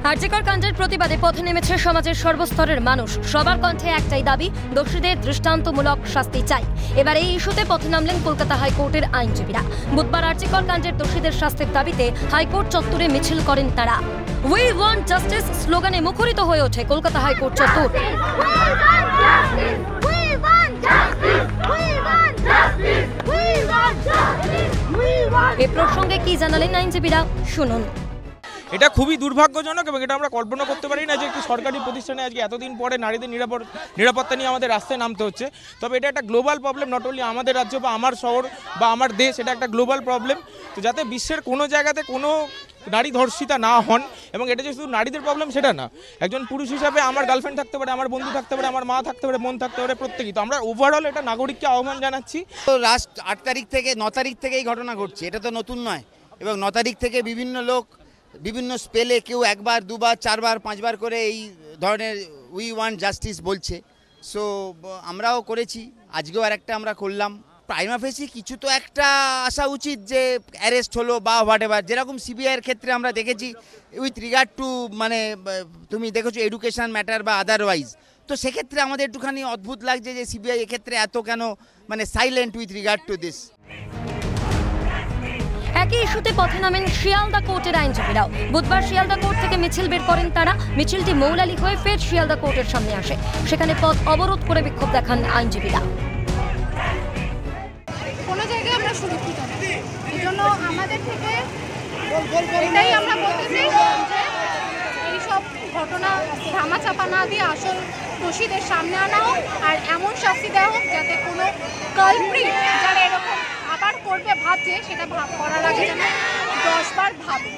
আরজিকর কাণ্ডের প্রতিবাদে পথে নেমেছে সমাজের সর্বস্তরের মানুষ। সবার কণ্ঠে একটাই দাবি, দোষীদের দৃষ্টান্তমূলক শাস্তি চাই। এবার এই ইস্যুতে পথে নামলেন কলকাতা হাইকোর্টের আইনজীবীরা। বুধবার আরজিকর কাণ্ডের দোষীদের শাস্তির দাবিতে হাইকোর্ট চত্বরে মিছিল করেন তারা। উই ওয়ান্ট জাস্টিস স্লোগানে মুখরিত হয়ে ওঠে কলকাতা হাইকোর্ট চত্বর। এ প্রসঙ্গে কি জানালেন আইনজীবীরা, শুনুন। এটা খুবই দুর্ভাগ্যজনক এবং এটা আমরা কল্পনা করতে পারি না যে একটি সরকারি প্রতিষ্ঠানে আজকে এতদিন পরে নারীদের নিরাপত্তা নিয়ে আমাদের রাস্তায় নামতে হচ্ছে। তবে এটা একটা গ্লোবাল প্রবলেম, নট অনলি আমাদের রাজ্য বা আমার শহর বা আমার দেশ, এটা একটা গ্লোবাল প্রবলেম। তো যাতে বিশ্বের কোনো জায়গাতে কোনো নারী ধর্ষিতা না হন, এবং এটা যে শুধু নারীদের প্রবলেম সেটা না, একজন পুরুষ হিসাবে আমার গার্লফ্রেন্ড থাকতে পারে, আমার বন্ধু থাকতে পারে, আমার মা থাকতে পারে, বোন থাকতে পারে, প্রত্যেকেই। তো আমরা ওভারঅল এটা নাগরিককে আহ্বান জানাচ্ছি। তো লাস্ট 8 তারিখ থেকে 9 তারিখ থেকে এই ঘটনা ঘটছে, এটা তো নতুন নয়। এবং 9 তারিখ থেকে বিভিন্ন লোক বিভিন্ন স্পেলে, কেউ একবার, দুবার, চারবার, পাঁচবার করে এই ধরনের উই ওয়ান্ট জাস্টিস বলছে। সো আমরাও করেছি, আজকেও আর একটা আমরা করলাম। প্রাইমা ফেসি কিছু তো একটা আসা উচিত যে অ্যারেস্ট হলো বা হোয়াট এভার, যেরকম সিবিআইয়ের ক্ষেত্রে আমরা দেখেছি উইথ রিগার্ড টু, মানে তুমি দেখেছো এডুকেশন ম্যাটার বা আদারওয়াইজ। তো সেক্ষেত্রে আমাদের একটুখানি অদ্ভুত লাগছে যে সিবিআই এক্ষেত্রে এত কেন মানে silent with regard to this. একই ইস্যুতে পথে নামেন শিয়ালদা কোর্টের আইনজীবীরাও। বুধবার শিয়ালদা কোর্ট থেকে মিছিল বের করেন তারা। মিছিলটি মৌলালী হয়ে ফের শিয়ালদা কোর্টের সামনে আসে। সেখানে পথ অবরোধ করে বিক্ষোভ দেখান আইনজীবীরা। কোনো জায়গায় আমরা সুরক্ষিত না, এই জন্য আমাদের থেকে এটাই আমরা বলতে চাই যে এইসব ঘটনা ধামাচাপা না দিয়ে আসল দোষীদের সামনে আনা হোক, আর এমন শাস্তি দেওয়া হোক যাতে কোনো কালপ্রিট যারা এরকম আবার করবে ভাবছে সেটা করার আগে যেন 10 বার ভাবে।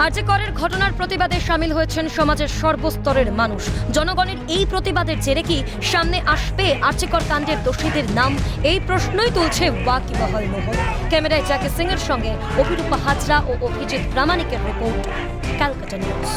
আরজিকরের ঘটনার প্রতিবাদে সামিল হয়েছেন সমাজের সর্বস্তরের মানুষ। জনগণের এই প্রতিবাদের জেরে কি সামনে আসবে আরজিকর কাণ্ডের দোষীদের নাম? এই প্রশ্নই তুলছে ওয়াকিবহাল মহল। ক্যামেরায় জ্যাকি সিং এর সঙ্গে অভিরূপা হাজরা ও অভিজিৎ প্রামাণিকের রিপোর্ট, ক্যালকাটা নিউজ।